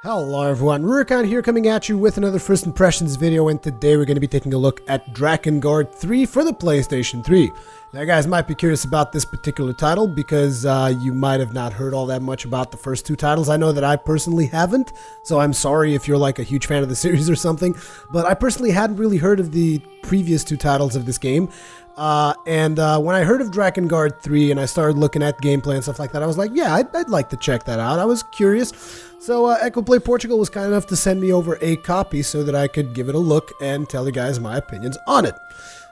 Hello everyone, Rurikhan here coming at you with another First Impressions video, and today we're going to be taking a look at Drakengard 3 for the PlayStation 3. Now you guys might be curious about this particular title because you might have not heard all that much about the first two titles. I know that I personally haven't, so I'm sorry if you're like a huge fan of the series or something, but I personally hadn't really heard of the previous two titles of this game. When I heard of Drakengard 3 and I started looking at gameplay and stuff like that, I was like, yeah, I'd like to check that out. I was curious. So Ecoplay Portugal was kind enough to send me over a copy so that I could give it a look and tell you guys my opinions on it.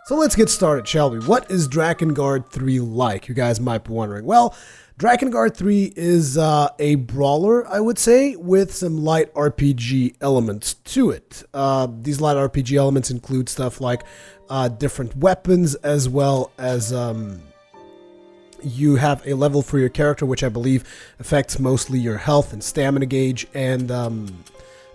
So let's get started, shall we? What is Drakengard 3 like? You guys might be wondering. Well, Drakengard 3 is a brawler, I would say, with some light RPG elements to it. These light RPG elements include stuff like different weapons, as well as you have a level for your character, which I believe affects mostly your health and stamina gauge, and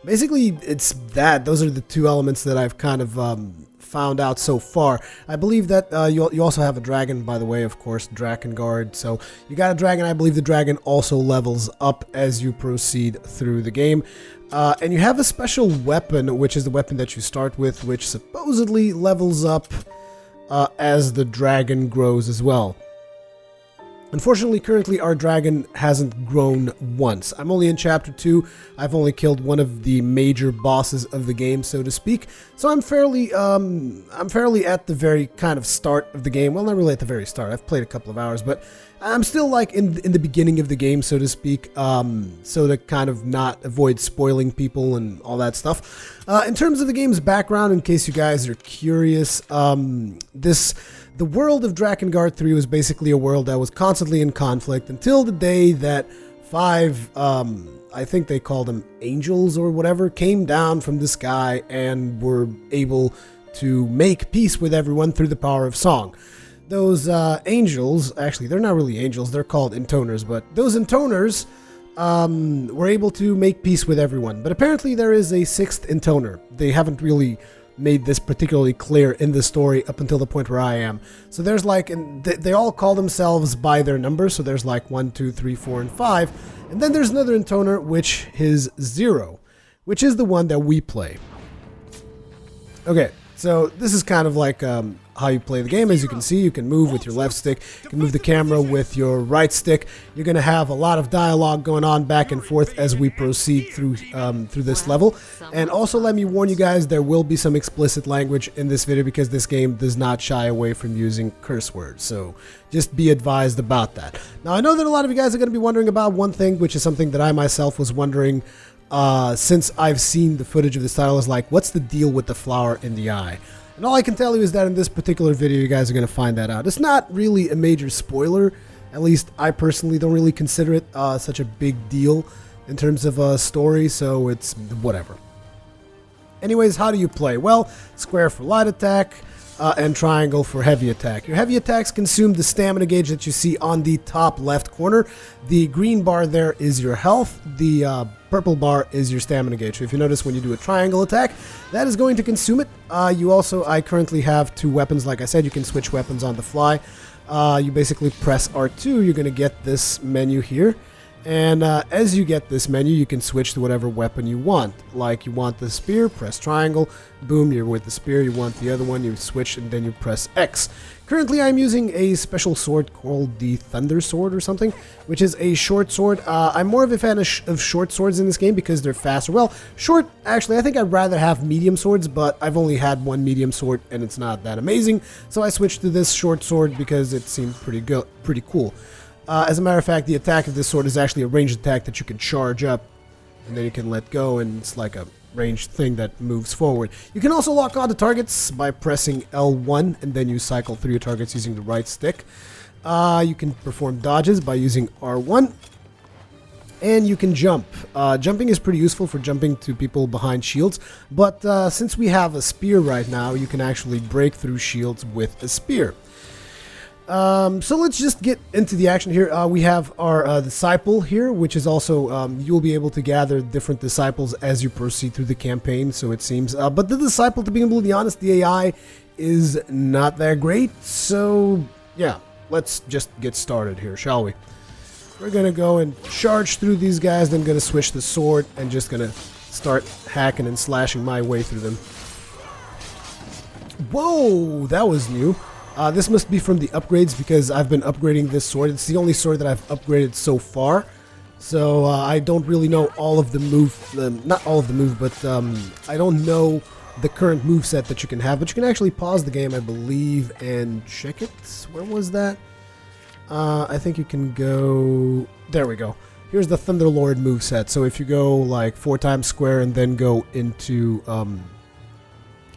basically it's that. Those are the two elements that I've kind of found out so far. I believe that you also have a dragon, by the way, of course, Drakengard. So you got a dragon. I believe the dragon also levels up as you proceed through the game. And you have a special weapon, which is the weapon that you start with, which supposedly levels up as the dragon grows as well. Unfortunately, currently our dragon hasn't grown once. I'm only in chapter 2. I've only killed one of the major bosses of the game, so to speak. So I'm fairly at the very kind of start of the game. Well, not really at the very start. I've played a couple of hours, but I'm still like in the beginning of the game, so to speak. So to kind of not avoid spoiling people and all that stuff. In terms of the game's background, in case you guys are curious, the world of Drakengard 3 was basically a world that was constantly in conflict until the day that 5, I think they called them angels or whatever, came down from the sky and were able to make peace with everyone through the power of song. Those angels, actually they're not really angels, they're called intoners, but those intoners were able to make peace with everyone. But apparently there is a 6th intoner. They haven't really made this particularly clear in the story up until the point where I am. So there's like, and they all call themselves by their number, so there's like 1, 2, 3, 4, and 5. And then there's another intoner, which is 0, which is the one that we play. Okay, so this is kind of like how you play the game. As you can see, you can move with your left stick, you can move the camera with your right stick. You're going to have a lot of dialogue going on back and forth as we proceed through this level. And also, let me warn you guys, there will be some explicit language in this video because this game does not shy away from using curse words. So just be advised about that. Now, I know that a lot of you guys are going to be wondering about one thing, which is something that I myself was wondering since I've seen the footage of this title, is like, what's the deal with the flower in the eye? And all I can tell you is that in this particular video, you guys are going to find that out. It's not really a major spoiler. At least I personally don't really consider it such a big deal in terms of a story, so it's whatever. Anyways, how do you play? Well, square for light attack, and triangle for heavy attack. Your heavy attacks consume the stamina gauge that you see on the top left corner. The green bar there is your health. The purple bar is your stamina gauge. So if you notice when you do a triangle attack, that is going to consume it. I currently have 2 weapons. Like I said, you can switch weapons on the fly. You basically press R2, you're going to get this menu here. And as you get this menu, you can switch to whatever weapon you want. Like you want the spear, press triangle, boom, you're with the spear. You want the other one, you switch, and then you press X. Currently, I'm using a special sword called the Thunder Sword or something, which is a short sword. I'm more of a fan of short swords in this game because they're faster. Well, short, actually, I think I'd rather have medium swords, but I've only had one medium sword, and it's not that amazing. So I switched to this short sword because it seemed pretty cool. As a matter of fact, the attack of this sword is actually a ranged attack that you can charge up, and then you can let go, and it's like a ranged thing that moves forward. You can also lock on to targets by pressing L1, and then you cycle through your targets using the right stick. You can perform dodges by using R1, and you can jump. Jumping is pretty useful for jumping to people behind shields, but since we have a spear right now, you can actually break through shields with a spear. So let's just get into the action here. We have our disciple here, which is also, you'll be able to gather different disciples as you proceed through the campaign, so it seems. But the disciple, to be completely honest, the AI is not that great. So, yeah, let's just get started here, shall we? we're going to go and charge through these guys. Then going to switch the sword and just going to start hacking and slashing my way through them. Whoa, that was new. This must be from the upgrades because I've been upgrading this sword. It's the only sword that I've upgraded so far. So I don't really know all of the not all of the move, but I don't know the current moveset that you can have. But you can actually pause the game, I believe, and check it. Where was that? I think you can go... There we go. Here's the Thunderlord moveset. So if you go like 4 times square and then go into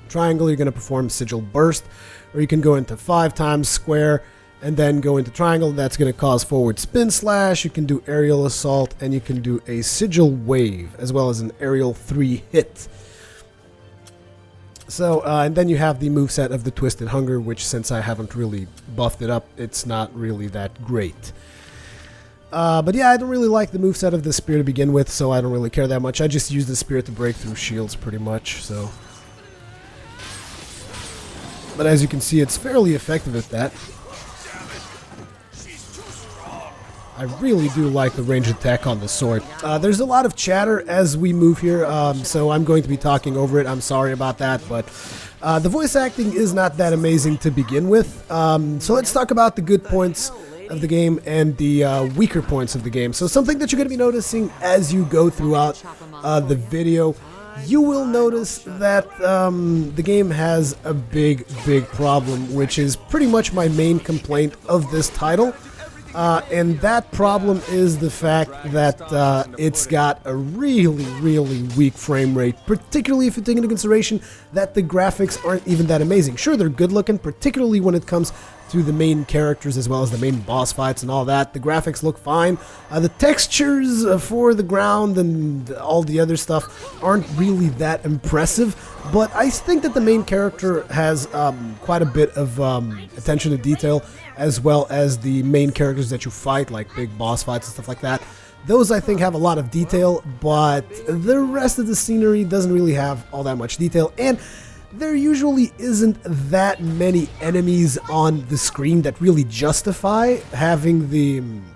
triangle, you're going to perform Sigil Burst. Or you can go into 5 times square and then go into triangle. That's going to cause forward spin slash. You can do aerial assault, and you can do a Sigil Wave, as well as an aerial 3 hit. So, and then you have the moveset of the Twisted Hunger, which since I haven't really buffed it up, it's not really that great. But yeah, I don't really like the moveset of the spear to begin with, so I don't really care that much. I just use the spear to break through shields pretty much, so... But as you can see, it's fairly effective at that. I really do like the ranged attack on the sword. There's a lot of chatter as we move here, so I'm going to be talking over it. I'm sorry about that, but the voice acting is not that amazing to begin with. So let's talk about the good points of the game and the weaker points of the game. So something that you're going to be noticing as you go throughout the video, you will notice that the game has a big problem, which is pretty much my main complaint of this title. And that problem is the fact that it's got a really weak frame rate, particularly if you take into consideration that the graphics aren't even that amazing. Sure, they're good looking, particularly when it comes to the main characters as well as the main boss fights and all that. The graphics look fine. The textures for the ground and all the other stuff aren't really that impressive, but I think that the main character has quite a bit of attention to detail, as well as the main characters that you fight, like big boss fights and stuff like that. Those, I think, have a lot of detail, but the rest of the scenery doesn't really have all that much detail, and there usually isn't that many enemies on the screen that really justify having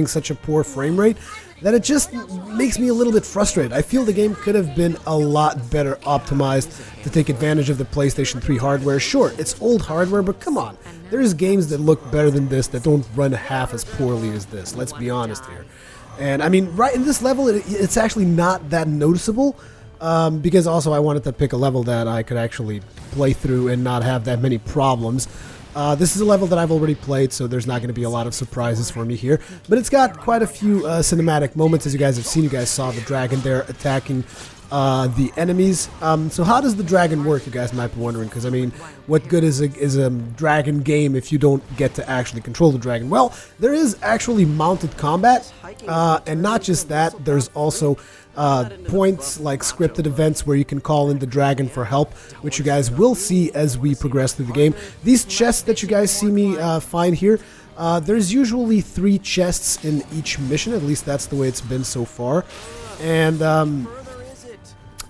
such a poor frame rate, that it just makes me a little bit frustrated. I feel the game could have been a lot better optimized to take advantage of the PlayStation 3 hardware. Sure, it's old hardware, but come on. There's games that look better than this that don't run half as poorly as this. Let's be honest here. And I mean, right in this level, it's actually not that noticeable, because also I wanted to pick a level that I could actually play through and not have that many problems. This is a level that I've already played, so there's not going to be a lot of surprises for me here. But it's got quite a few cinematic moments, as you guys have seen. You guys saw the dragon there attacking the enemies. So how does the dragon work, you guys might be wondering? Because, I mean, what good is a dragon game if you don't get to actually control the dragon? Well, there is actually mounted combat, and not just that, there's also points like scripted events where you can call in the dragon for help, which you guys will see as we progress through the game. These chests that you guys see me find here, there's usually 3 chests in each mission, at least that's the way it's been so far. And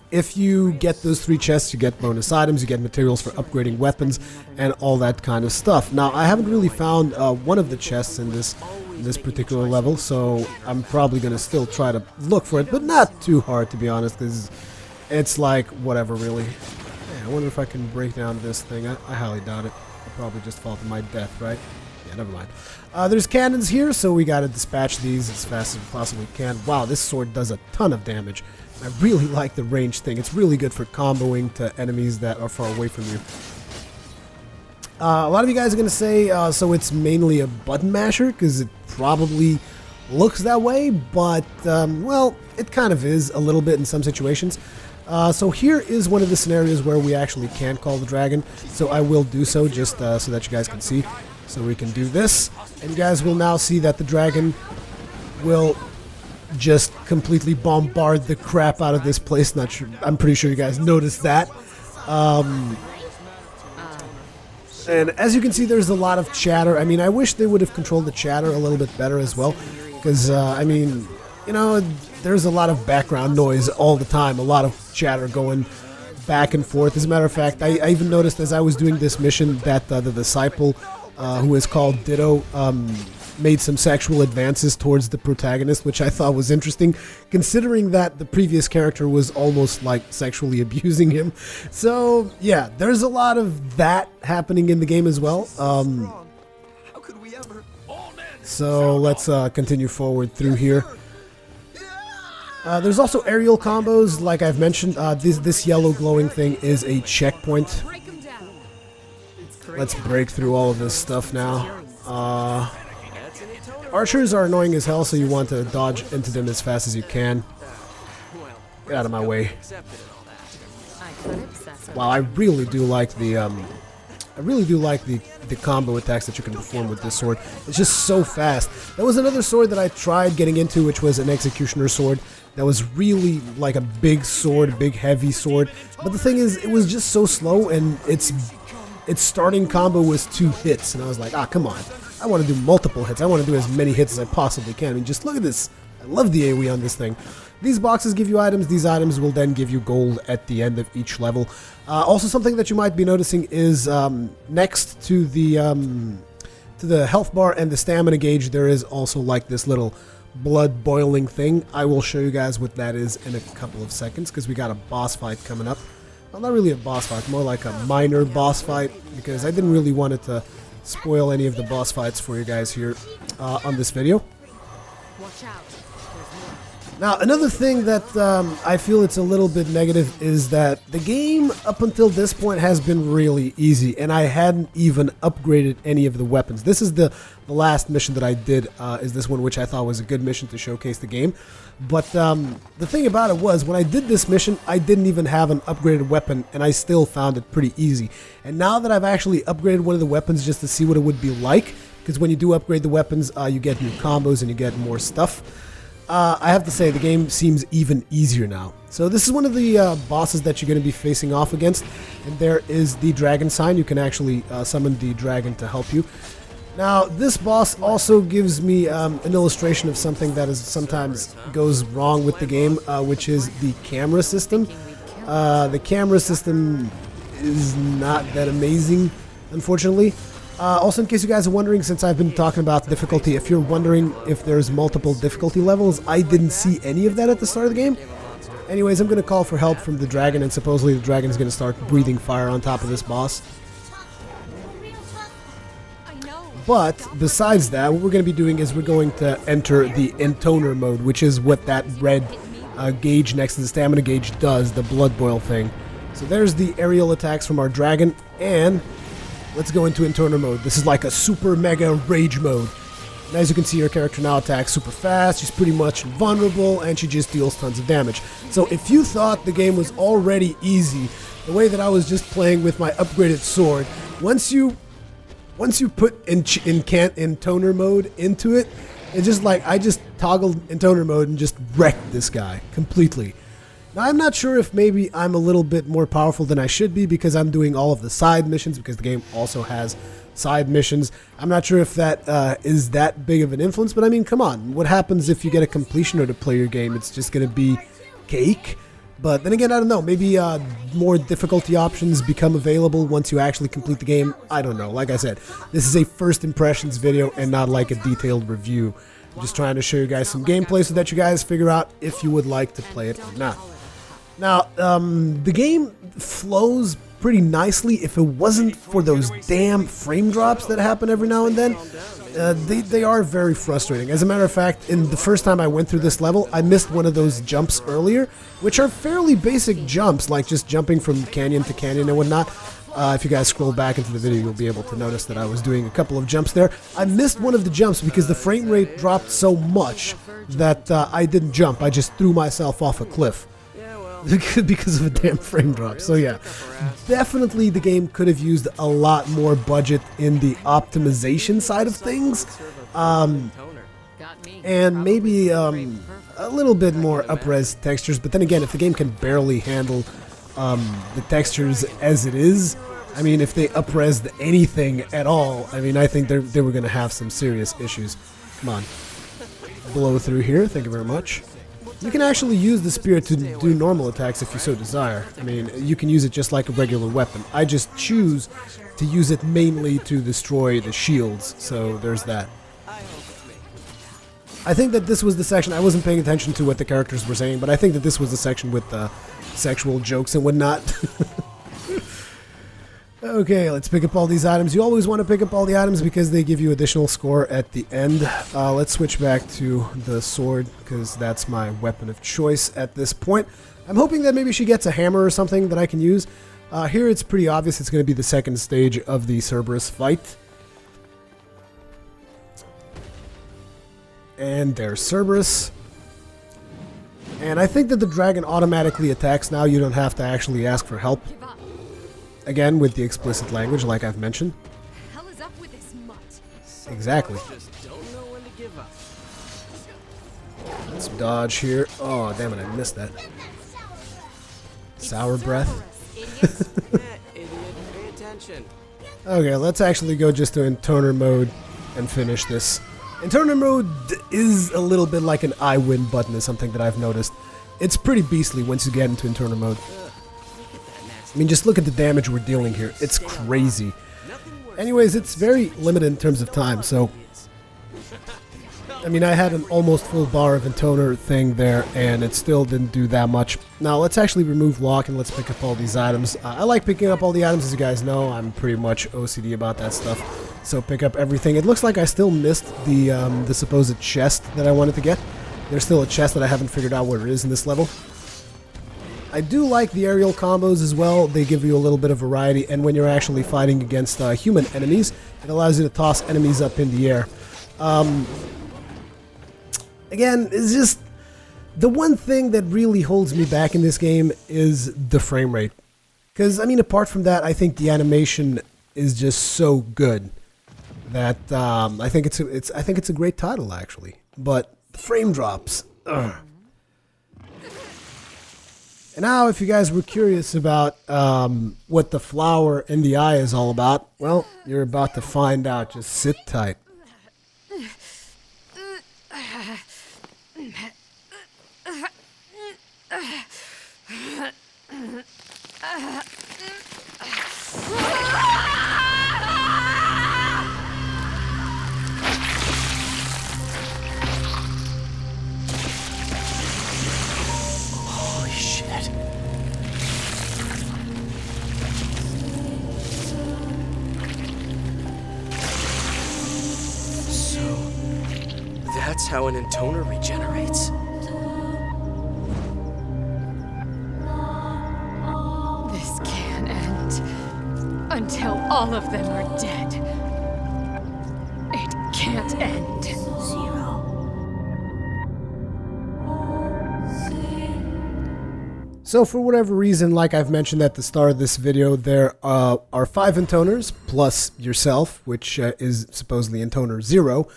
if you get those 3 chests, you get bonus items, you get materials for upgrading weapons, and all that kind of stuff. Now, I haven't really found one of the chests in this particular level, so I'm probably going to still try to look for it, but not too hard, to be honest, because it's like, whatever, really. Yeah, I wonder if I can break down this thing. I highly doubt it. I'll probably just fall to my death, right? Yeah, never mind. There's cannons here, so we got to dispatch these as fast as we possibly can. Wow, this sword does a ton of damage. I really like the range thing. It's really good for comboing to enemies that are far away from you. A lot of you guys are going to say, so it's mainly a button masher, because it probably looks that way, but, well, it kind of is a little bit in some situations. So here is one of the scenarios where we actually can call the dragon, so I will do so just so that you guys can see. So we can do this, and you guys will now see that the dragon will just completely bombard the crap out of this place. Not sure, I'm pretty sure you guys noticed that. And as you can see, there's a lot of chatter. I mean, I wish they would have controlled the chatter a little bit better as well, because, I mean, you know, there's a lot of background noise all the time, a lot of chatter going back and forth. As a matter of fact, I even noticed as I was doing this mission that the disciple, who is called Ditto, made some sexual advances towards the protagonist, which I thought was interesting, considering that the previous character was almost like sexually abusing him. So yeah, there's a lot of that happening in the game as well. So let's continue forward through here. There's also aerial combos, like I've mentioned. This yellow glowing thing is a checkpoint. Let's break through all of this stuff now. Archers are annoying as hell, so you want to dodge into them as fast as you can. Get out of my way. Wow, I really do like the the combo attacks that you can perform with this sword. It's just so fast. That was another sword that I tried getting into, which was an executioner sword. That was really like a big sword, big heavy sword. But the thing is, it was just so slow, and its starting combo was 2 hits, and I was like, ah, come on. I want to do multiple hits. I want to do as many hits as I possibly can. I mean, just look at this. I love the AoE on this thing. These boxes give you items. These items will then give you gold at the end of each level. Also, something that you might be noticing is next to the health bar and the stamina gauge, there is also like this little blood boiling thing. I will show you guys what that is in a couple of seconds, because we got a boss fight coming up. Well, not really a boss fight, more like a minor boss fight, because I didn't really want it to spoil any of the boss fights for you guys here on this video. Watch out. Now, another thing that I feel it's a little bit negative is that the game up until this point has been really easy, and I hadn't even upgraded any of the weapons. This is the last mission that I did, is this one, which I thought was a good mission to showcase the game. But the thing about it was, when I did this mission, I didn't even have an upgraded weapon, and I still found it pretty easy. And now that I've actually upgraded one of the weapons just to see what it would be like, because when you do upgrade the weapons, you get new combos and you get more stuff. I have to say, the game seems even easier now. So this is one of the bosses that you're going to be facing off against, and there is the dragon sign. You can actually summon the dragon to help you. Now, this boss also gives me an illustration of something that is sometimes goes wrong with the game, which is the camera system. The camera system is not that amazing, unfortunately. Also, in case you guys are wondering, since I've been talking about difficulty, if you're wondering if there's multiple difficulty levels, I didn't see any of that at the start of the game. Anyways, I'm going to call for help from the dragon, and supposedly the dragon is going to start breathing fire on top of this boss. But besides that, what we're going to be doing is we're going to enter the intoner mode, which is what that red gauge next to the stamina gauge does, the blood boil thing. So there's the aerial attacks from our dragon, and let's go into intoner mode. This is like a super mega rage mode. And as you can see, your character now attacks super fast. She's pretty much invulnerable, and she just deals tons of damage. So if you thought the game was already easy, the way that I was just playing with my upgraded sword, once you put intoner mode into it, it's just like I just toggled intoner mode and just wrecked this guy completely. Now, I'm not sure if maybe I'm a little bit more powerful than I should be because I'm doing all of the side missions, because the game also has side missions. I'm not sure if that is that big of an influence, but I mean, come on. What happens if you get a completioner to play your game? It's just going to be cake. But then again, I don't know. Maybe more difficulty options become available once you actually complete the game. I don't know. Like I said, this is a first impressions video and not like a detailed review. I'm just trying to show you guys some gameplay so that you guys figure out if you would like to play it or not. Now, the game flows pretty nicely if it wasn't for those damn frame drops that happen every now and then. They are very frustrating. As a matter of fact, in the first time I went through this level, I missed one of those jumps earlier, which are fairly basic jumps, like just jumping from canyon to canyon and whatnot. If you guys scroll back into the video, you'll be able to notice that I was doing a couple of jumps there. I missed one of the jumps because the frame rate dropped so much that I didn't jump. I just threw myself off a cliff. Because of a damn frame drop. So yeah, definitely the game could have used a lot more budget in the optimization side of things, and maybe a little bit more up-res textures. But then again, if the game can barely handle the textures as it is, I mean, if they up-resed anything at all, I mean, I think they were going to have some serious issues. Come on, blow through here. Thank you very much. You can actually use the spear to do normal attacks if you so desire. I mean, you can use it just like a regular weapon. I just choose to use it mainly to destroy the shields, so there's that. I think that this was the section, I wasn't paying attention to what the characters were saying, but I think that this was the section with the sexual jokes and whatnot. Okay, let's pick up all these items. You always want to pick up all the items because they give you additional score at the end. Let's switch back to the sword because that's my weapon of choice at this point. I'm hoping that maybe she gets a hammer or something that I can use. Here it's pretty obvious it's going to be the second stage of the Cerberus fight. And there's Cerberus. And I think that the dragon automatically attacks now. You don't have to actually ask for help. Again, with the explicit language, like I've mentioned. Hell is up with this mutt. Exactly. Let's dodge here. Oh, damn it, I missed that. Sour breath. Okay, let's actually go just to Intoner mode and finish this. Intoner mode is a little bit like an I win button, is something that I've noticed. It's pretty beastly once you get into Intoner mode. I mean, just look at the damage we're dealing here. It's crazy. Anyways, it's very limited in terms of time, so... I mean, I had an almost full bar of Intoner thing there, and it still didn't do that much. Now, let's actually remove lock, and let's pick up all these items. I like picking up all the items, as you guys know. I'm pretty much OCD about that stuff. So pick up everything. It looks like I still missed the supposed chest that I wanted to get. There's still a chest that I haven't figured out where it is in this level. I do like the aerial combos as well. They give you a little bit of variety, and when you're actually fighting against human enemies, it allows you to toss enemies up in the air. Again, it's just the one thing that really holds me back in this game is the frame rate. Because, I mean, apart from that, I think the animation is just so good that I think it's a great title, actually. But the frame drops. Ugh. And now, if you guys were curious about what the flower in the eye is all about, well, you're about to find out. Just sit tight. Holy shit. So, that's how an intoner regenerates? This can't end until all of them are dead. It can't end. So for whatever reason, like I've mentioned at the start of this video, there are 5 intoners plus yourself, which is supposedly intoner 0.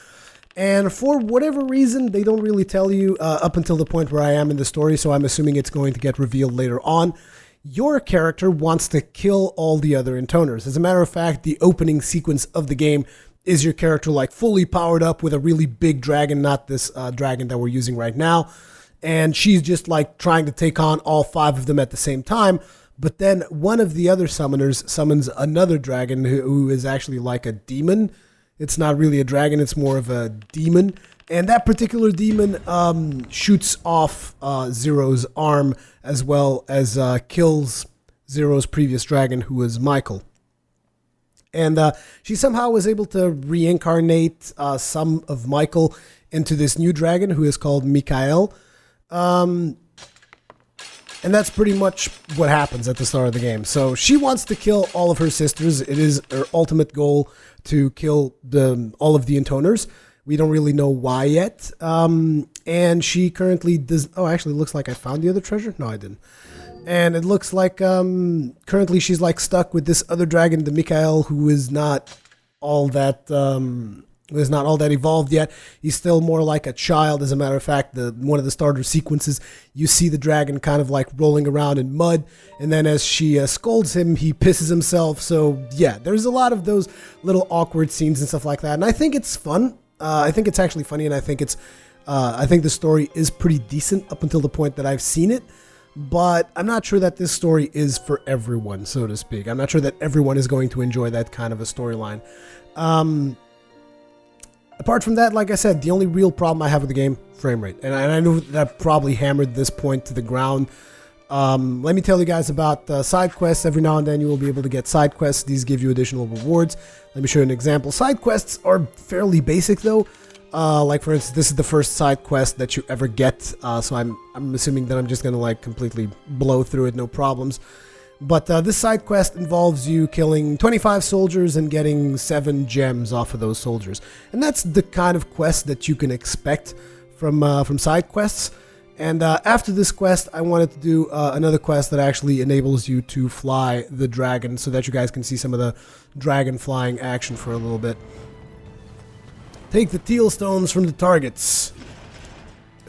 And for whatever reason, they don't really tell you up until the point where I am in the story, so I'm assuming it's going to get revealed later on. Your character wants to kill all the other intoners. As a matter of fact, the opening sequence of the game is your character like fully powered up with a really big dragon, not this dragon that we're using right now. And she's just like trying to take on all 5 of them at the same time. But then one of the other summoners summons another dragon who is actually like a demon. It's not really a dragon, it's more of a demon. And that particular demon shoots off Zero's arm as well as kills Zero's previous dragon, who was Michael. And she somehow was able to reincarnate some of Michael into this new dragon who is called Mikhail. And that's pretty much what happens at the start of the game. So she wants to kill all of her sisters. It is her ultimate goal to kill all of the intoners. We don't really know why yet. And she currently does... Oh, actually, it looks like I found the other treasure. No, I didn't. And it looks like currently she's like stuck with this other dragon, the Mikhail, who is not all that... is not all that evolved yet. He's still more like a child. As a matter of fact, one of the starter sequences, you see the dragon kind of like rolling around in mud, and then as she scolds him, he pisses himself. So yeah, there's a lot of those little awkward scenes and stuff like that, and I think it's fun. I think it's actually funny, and I think the story is pretty decent up until the point that I've seen it. But I'm not sure that this story is for everyone, so to speak. I'm not sure that everyone is going to enjoy that kind of a storyline. Apart from that, like I said, the only real problem I have with the game, frame rate. And I know that I've probably hammered this point to the ground. Let me tell you guys about side quests. Every now and then you will be able to get side quests. These give you additional rewards. Let me show you an example. Side quests are fairly basic though. Like for instance, this is the first side quest that you ever get. So I'm assuming that I'm just gonna like completely blow through it, no problems. But this side quest involves you killing 25 soldiers and getting 7 gems off of those soldiers. And that's the kind of quest that you can expect from side quests. And after this quest, I wanted to do another quest that actually enables you to fly the dragon so that you guys can see some of the dragon flying action for a little bit. Take the teal stones from the targets.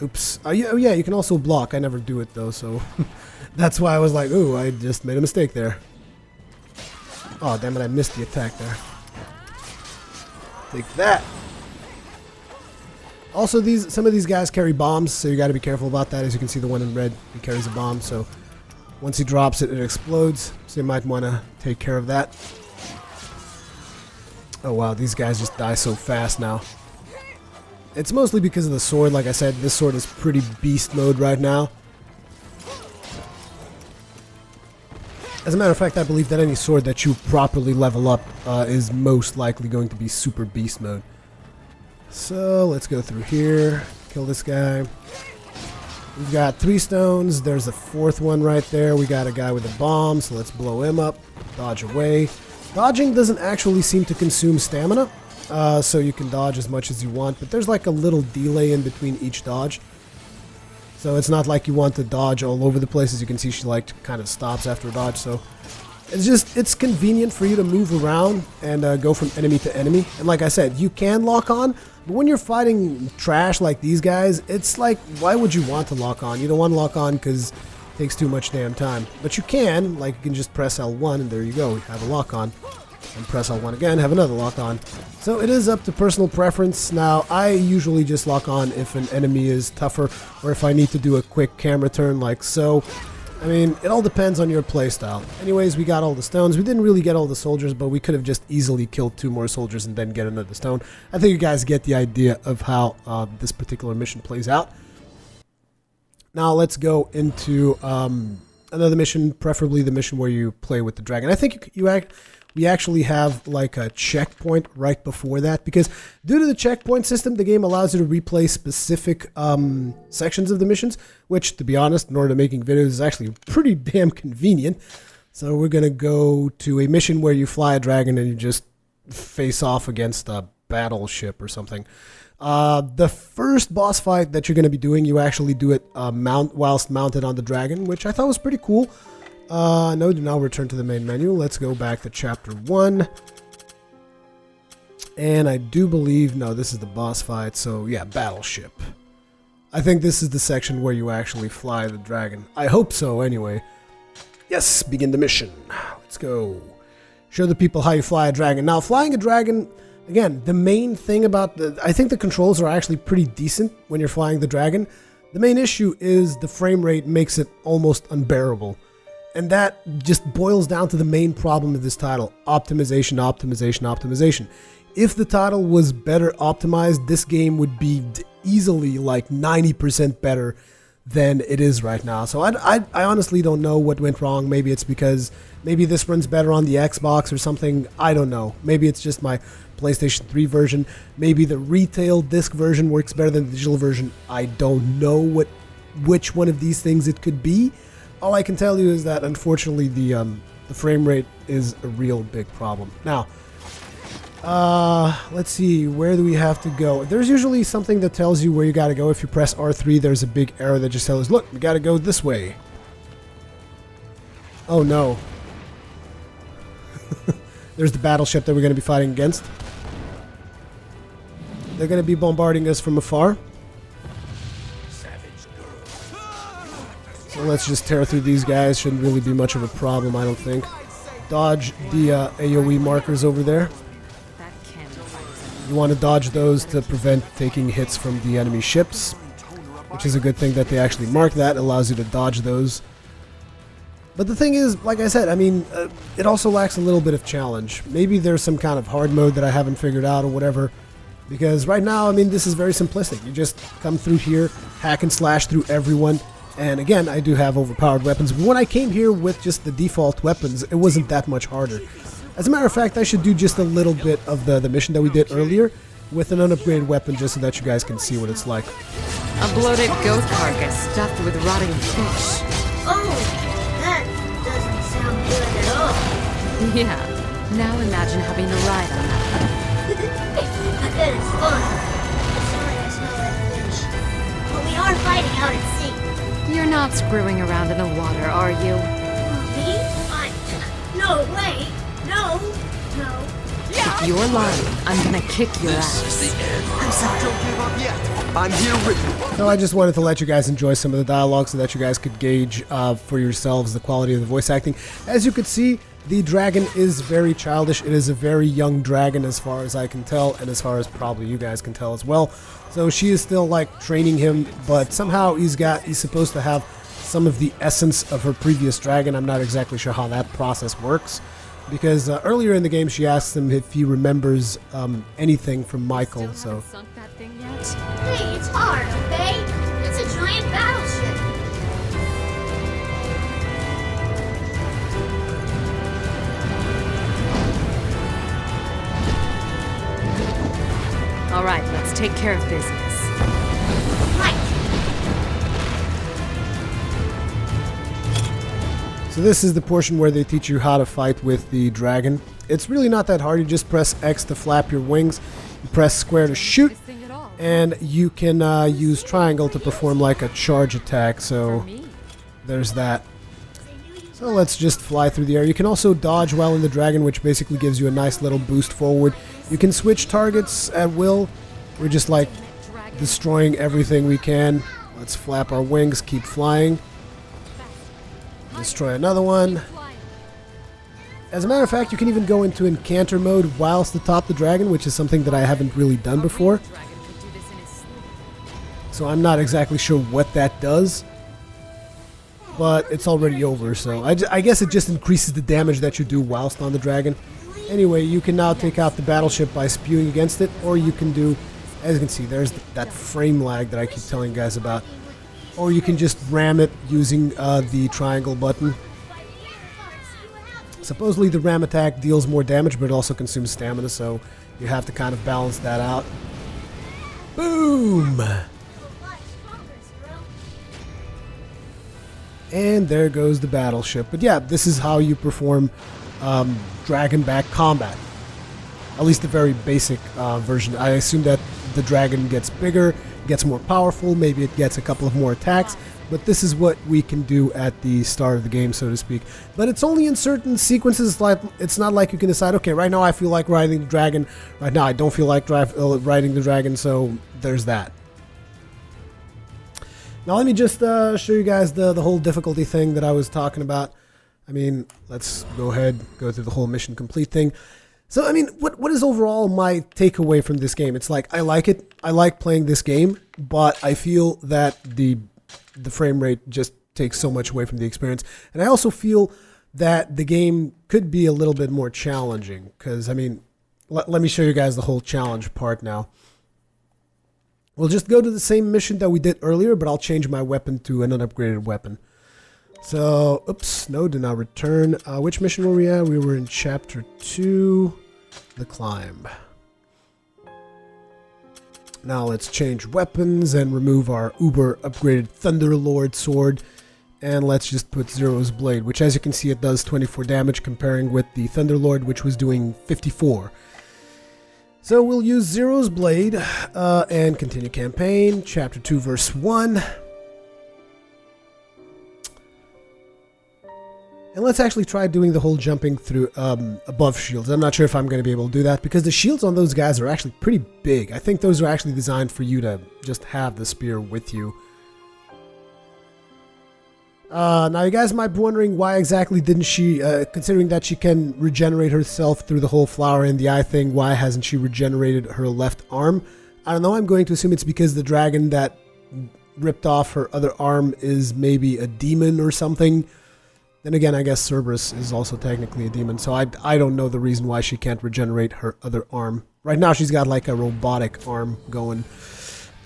Oops. Oh yeah, you can also block. I never do it though, so that's why I was like, ooh, I just made a mistake there. Oh, damn it, I missed the attack there. Take that. Also, some of these guys carry bombs, so you got to be careful about that. As you can see, the one in red, he carries a bomb, so once he drops it, it explodes. So you might want to take care of that. Oh wow, these guys just die so fast now. It's mostly because of the sword. Like I said, this sword is pretty beast mode right now. As a matter of fact, I believe that any sword that you properly level up is most likely going to be super beast mode. So let's go through here, kill this guy. We've got 3 stones. There's a 4th one right there. We got a guy with a bomb, so let's blow him up. Dodge away. Dodging doesn't actually seem to consume stamina, so you can dodge as much as you want, but there's like a little delay in between each dodge. So it's not like you want to dodge all over the place. As you can see, she like kind of stops after a dodge, so it's convenient for you to move around and go from enemy to enemy. And like I said, you can lock on, but when you're fighting trash like these guys, it's like, why would you want to lock on? You don't want to lock on because it takes too much damn time. But you can, like, you can just press L1 and there you go, you have a lock on. And press L1 again, have another lock on. So it is up to personal preference. Now, I usually just lock on if an enemy is tougher or if I need to do a quick camera turn like so. I mean, it all depends on your playstyle. Anyways, we got all the stones. We didn't really get all the soldiers, but we could have just easily killed 2 more soldiers and then get another stone. I think you guys get the idea of how this particular mission plays out. Now let's go into another mission, preferably the mission where you play with the dragon. I think we actually have like a checkpoint right before that, because due to the checkpoint system, the game allows you to replay specific sections of the missions, which, to be honest, in order to making videos is actually pretty damn convenient. So we're going to go to a mission where you fly a dragon and you just face off against a battleship or something. The first boss fight that you're going to be doing, you actually do it whilst mounted on the dragon, which I thought was pretty cool. No, do now return to the main menu. Let's go back to chapter 1. And I do believe, no, this is the boss fight, so yeah, battleship. I think this is the section where you actually fly the dragon. I hope so, anyway. Yes, begin the mission. Let's go. Show the people how you fly a dragon. Now, flying a dragon, again, the main thing about I think the controls are actually pretty decent when you're flying the dragon. The main issue is the frame rate makes it almost unbearable. And that just boils down to the main problem of this title: optimization, optimization, optimization. If the title was better optimized, this game would be easily like 90% better than it is right now. So I honestly don't know what went wrong. Maybe it's because maybe this runs better on the Xbox or something. I don't know. Maybe it's just my PlayStation 3 version. Maybe the retail disc version works better than the digital version. I don't know which one of these things it could be. All I can tell you is that, unfortunately, the frame rate is a real big problem. Now, let's see, where do we have to go? There's usually something that tells you where you gotta go. If you press R3, there's a big arrow that just tells, look, we gotta go this way. Oh no. There's the battleship that we're gonna be fighting against. They're gonna be bombarding us from afar. So let's just tear through these guys. Shouldn't really be much of a problem, I don't think. Dodge the AoE markers over there. You want to dodge those to prevent taking hits from the enemy ships, which is a good thing that they actually mark that. It allows you to dodge those. But the thing is, like I said, I mean, it also lacks a little bit of challenge. Maybe there's some kind of hard mode that I haven't figured out or whatever. Because right now, I mean, this is very simplistic. You just come through here, hack and slash through everyone. And again, I do have overpowered weapons. But when I came here with just the default weapons, it wasn't that much harder. As a matter of fact, I should do just a little bit of the mission that we did earlier with an unupgraded weapon just so that you guys can see what it's like. A bloated goat carcass stuffed with rotting fish. Oh, that doesn't sound good at all. Yeah. Now imagine having to ride on that. I bet it's fun. Sorry I smell that fish. But we are fighting out at sea. You're not screwing around in the water, are you? Me? No way. No. No. If you're lying, I'm gonna kick your ass. I'm sorry. Don't give up yet. I'm here with you. So I just wanted to let you guys enjoy some of the dialogue so that you guys could gauge for yourselves the quality of the voice acting. As you could see, the dragon is very childish. It is a very young dragon as far as I can tell, and as far as probably you guys can tell as well. So she is still like training him, but somehow he's supposed to have some of the essence of her previous dragon. I'm not exactly sure how that process works. Because earlier in the game, she asks him if he remembers anything from Michael. Still So haven't sunk that thing yet? Hey, it's hard, okay? It's a giant battleship. All right, let's take care of business. Right. So this is the portion where they teach you how to fight with the dragon. It's really not that hard. You just press X to flap your wings, you press square to shoot, This thing at all. and you can use triangle to perform like a charge attack. For So me. there's that. So let's just fly through the air. You can also dodge while in the dragon, which basically gives you a nice little boost forward. You can switch targets at will. We're just like destroying everything we can. Let's flap our wings, keep flying. Destroy another one. As a matter of fact, you can even go into encounter mode whilst atop the dragon, which is something that I haven't really done before. Dragon could do this in his sleep. So I'm not exactly sure what that does. But it's already over, so I guess it just increases the damage that you do whilst on the dragon. Anyway, you can now take out the battleship by spewing against it, or you can do, as you can see, there's that frame lag that I keep telling you guys about. Or you can just ram it using the triangle button. Supposedly the ram attack deals more damage, but it also consumes stamina, so you have to kind of balance that out. Boom! And there goes the battleship. But yeah, this is how you perform dragon-back combat. At least the very basic version. I assume that the dragon gets bigger, gets more powerful, maybe it gets a couple of more attacks, but this is what we can do at the start of the game, so to speak. But it's only in certain sequences. Like, it's not like you can decide, okay, right now I feel like riding the dragon, right now I don't feel like riding the dragon, so there's that. Now let me just show you guys the whole difficulty thing that I was talking about. I mean, let's go ahead, go through the whole mission complete thing. So, I mean, what is overall my takeaway from this game? It's like, I like it. I like playing this game, but I feel that the frame rate just takes so much away from the experience. And I also feel that the game could be a little bit more challenging. Because, I mean, let me show you guys the whole challenge part now. We'll just go to the same mission that we did earlier, but I'll change my weapon to an unupgraded weapon. So, oops, no, did not return. Which mission were we at? We were in Chapter 2, The Climb. Now let's change weapons and remove our uber upgraded Thunderlord sword. And let's just put Zero's Blade, which as you can see it does 24 damage comparing with the Thunderlord, which was doing 54. So we'll use Zero's Blade and continue campaign, Chapter 2, Verse 1. And let's actually try doing the whole jumping through above shields. I'm not sure if I'm going to be able to do that because the shields on those guys are actually pretty big. I think those are actually designed for you to just have the spear with you. Now you guys might be wondering why exactly didn't she, considering that she can regenerate herself through the whole flower in the eye thing, why hasn't she regenerated her left arm? I don't know, I'm going to assume it's because the dragon that ripped off her other arm is maybe a demon or something. Then again, I guess Cerberus is also technically a demon, so I don't know the reason why she can't regenerate her other arm. Right now she's got like a robotic arm going.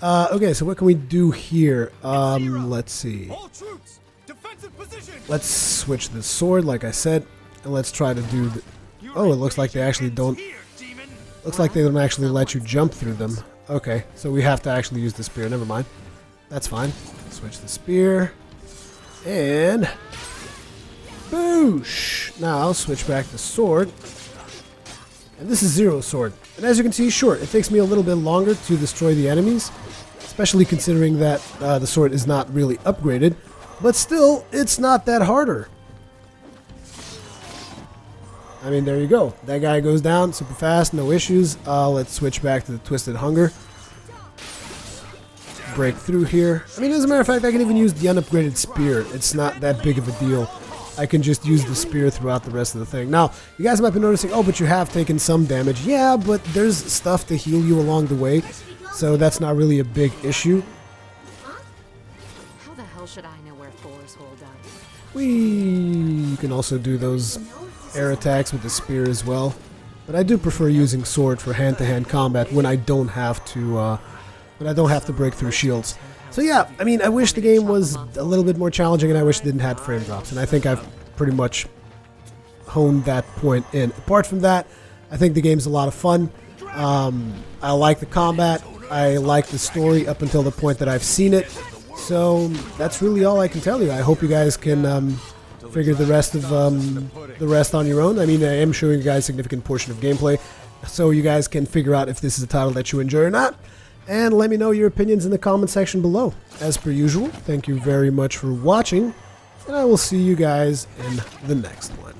Okay, so what can we do here? Let's see. Let's switch the sword, like I said, and let's try to do the... Oh, it looks like they actually don't... Looks like they don't actually let you jump through them. Okay, so we have to actually use the spear. Never mind. That's fine. Switch the spear. And... Boosh! Now I'll switch back the sword. And this is Zero's sword. And as you can see, sure, it takes me a little bit longer to destroy the enemies. Especially considering that the sword is not really upgraded. But still, it's not that harder. I mean, there you go. That guy goes down super fast, no issues. Let's switch back to the Twisted Hunger. Break through here. I mean, as a matter of fact, I can even use the unupgraded spear. It's not that big of a deal. I can just use the spear throughout the rest of the thing. Now, you guys might be noticing, oh, but you have taken some damage. Yeah, but there's stuff to heal you along the way, so that's not really a big issue. How the hell should I know where fours hold up? You can also do those air attacks with the spear as well. But I do prefer using sword for hand-to-hand combat when I don't have to break through shields. So yeah, I mean, I wish the game was a little bit more challenging, and I wish it didn't have frame drops, and I think I've pretty much honed that point in. Apart from that, I think the game's a lot of fun. I like the combat, I like the story up until the point that I've seen it, so that's really all I can tell you. I hope you guys can figure the rest on your own. I mean, I am showing you guys a significant portion of gameplay, so you guys can figure out if this is a title that you enjoy or not. And let me know your opinions in the comment section below. As per usual, thank you very much for watching, and I will see you guys in the next one.